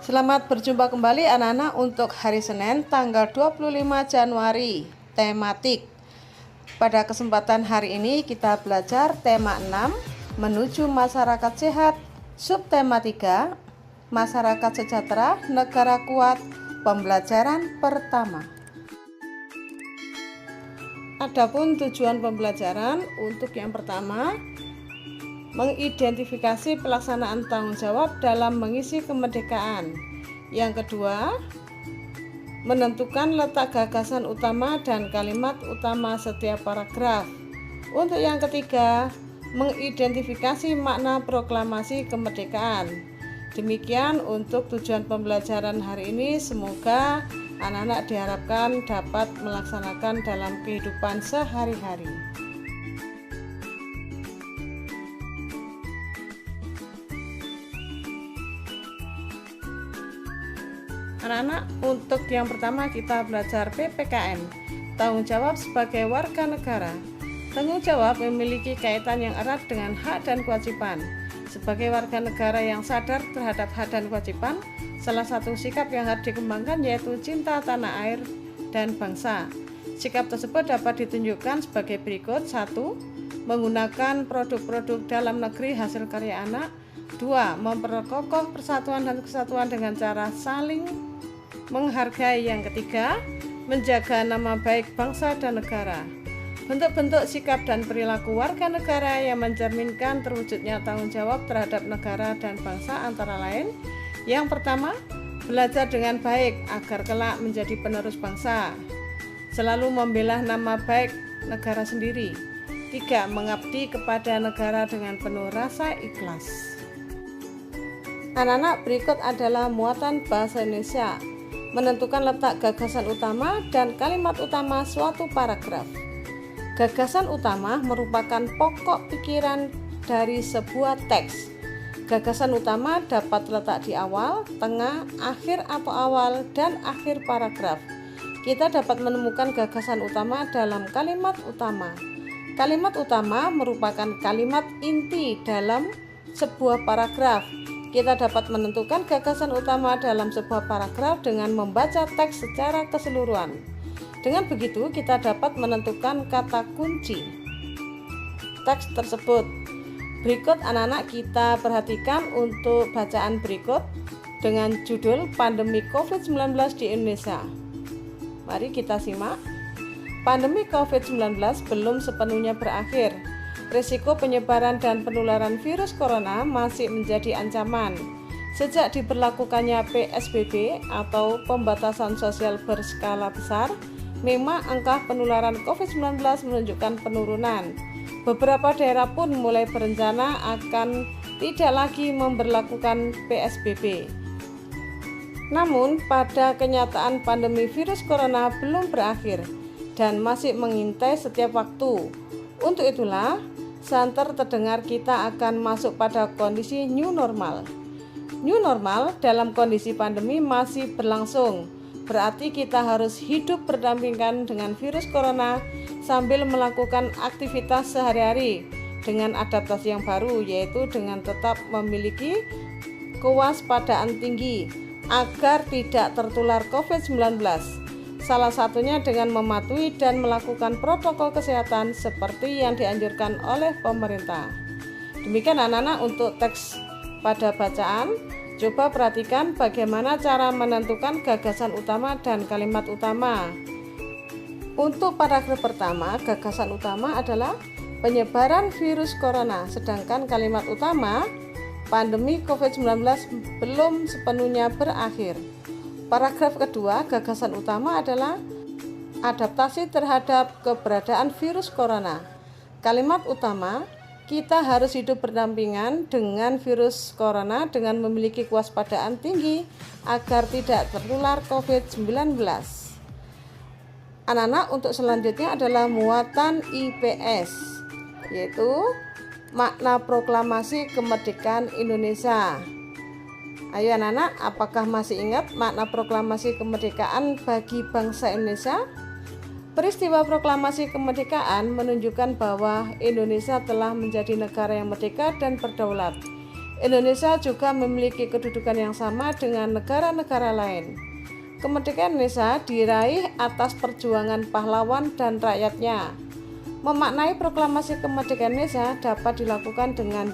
Selamat berjumpa kembali anak-anak untuk hari Senin tanggal 25 Januari tematik. Pada kesempatan hari ini kita belajar tema 6 menuju masyarakat sehat, subtema 3 masyarakat sejahtera, negara kuat, pembelajaran pertama. Adapun tujuan pembelajaran untuk yang pertama, mengidentifikasi pelaksanaan tanggung jawab dalam mengisi kemerdekaan. Yang kedua, menentukan letak gagasan utama dan kalimat utama setiap paragraf. Untuk yang ketiga, mengidentifikasi makna proklamasi kemerdekaan. Demikian untuk tujuan pembelajaran hari ini. Semoga anak-anak diharapkan dapat melaksanakan dalam kehidupan sehari-hari. Anak-anak, untuk yang pertama kita belajar PPKN, tanggung jawab sebagai warga negara. Tanggung jawab memiliki kaitan yang erat dengan hak dan kewajiban. Sebagai warga negara yang sadar terhadap hak dan kewajiban, salah satu sikap yang harus dikembangkan yaitu cinta tanah air dan bangsa. Sikap tersebut dapat ditunjukkan sebagai berikut. 1. Menggunakan produk-produk dalam negeri hasil karya anak. 2. Memperkokoh persatuan dan kesatuan dengan cara saling menghargai. Yang ketiga, menjaga nama baik bangsa dan negara. Bentuk-bentuk sikap dan perilaku warga negara yang mencerminkan terwujudnya tanggung jawab terhadap negara dan bangsa antara lain. Yang pertama, belajar dengan baik agar kelak menjadi penerus bangsa. Selalu membela nama baik negara sendiri. 3. Mengabdi kepada negara dengan penuh rasa ikhlas. Anak-anak, berikut adalah muatan bahasa Indonesia. Menentukan letak gagasan utama dan kalimat utama suatu paragraf. Gagasan utama merupakan pokok pikiran dari sebuah teks. Gagasan utama dapat terletak di awal, tengah, akhir atau awal, dan akhir paragraf. Kita dapat menemukan gagasan utama dalam kalimat utama. Kalimat utama merupakan kalimat inti dalam sebuah paragraf. Kita dapat menentukan gagasan utama dalam sebuah paragraf dengan membaca teks secara keseluruhan. Dengan begitu, kita dapat menentukan kata kunci teks tersebut. Berikut anak-anak kita perhatikan untuk bacaan berikut dengan judul Pandemi COVID-19 di Indonesia. Mari kita simak. Pandemi COVID-19 belum sepenuhnya berakhir. Risiko penyebaran dan penularan virus corona masih menjadi ancaman. Sejak diberlakukannya PSBB atau pembatasan sosial berskala besar, memang angka penularan COVID-19 menunjukkan penurunan. Beberapa daerah pun mulai berencana akan tidak lagi memberlakukan PSBB. Namun, pada kenyataan pandemi virus corona belum berakhir dan masih mengintai setiap waktu. Untuk itulah, santer terdengar kita akan masuk pada kondisi new normal. New normal dalam kondisi pandemi masih berlangsung. Berarti kita harus hidup berdampingan dengan virus corona sambil melakukan aktivitas sehari-hari dengan adaptasi yang baru, yaitu dengan tetap memiliki kewaspadaan tinggi agar tidak tertular COVID-19. Salah satunya dengan mematuhi dan melakukan protokol kesehatan seperti yang dianjurkan oleh pemerintah. Demikian anak-anak untuk teks pada bacaan. Coba perhatikan bagaimana cara menentukan gagasan utama dan kalimat utama. Untuk paragraf pertama, gagasan utama adalah penyebaran virus corona, sedangkan kalimat utama, pandemi COVID-19 belum sepenuhnya berakhir. Paragraf kedua, gagasan utama adalah adaptasi terhadap keberadaan virus corona. Kalimat utama, kita harus hidup berdampingan dengan virus corona dengan memiliki kewaspadaan tinggi agar tidak tertular COVID-19. Anak-anak, untuk selanjutnya adalah muatan IPS, yaitu makna proklamasi kemerdekaan Indonesia. Ayo anak-anak, apakah masih ingat makna proklamasi kemerdekaan bagi bangsa Indonesia? Peristiwa proklamasi kemerdekaan menunjukkan bahwa Indonesia telah menjadi negara yang merdeka dan berdaulat. Indonesia juga memiliki kedudukan yang sama dengan negara-negara lain. Kemerdekaan Indonesia diraih atas perjuangan pahlawan dan rakyatnya. Memaknai proklamasi kemerdekaan Indonesia dapat dilakukan dengan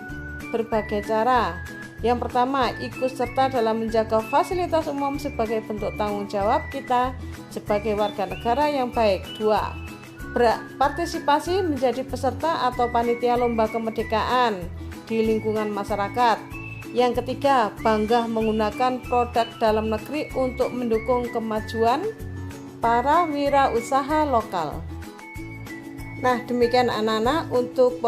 berbagai cara. Yang pertama, ikut serta dalam menjaga fasilitas umum sebagai bentuk tanggung jawab kita sebagai warga negara yang baik. 2. Berpartisipasi menjadi peserta atau panitia lomba kemerdekaan di lingkungan masyarakat. Yang ketiga, bangga menggunakan produk dalam negeri untuk mendukung kemajuan para wirausaha lokal. Nah, demikian anak-anak untuk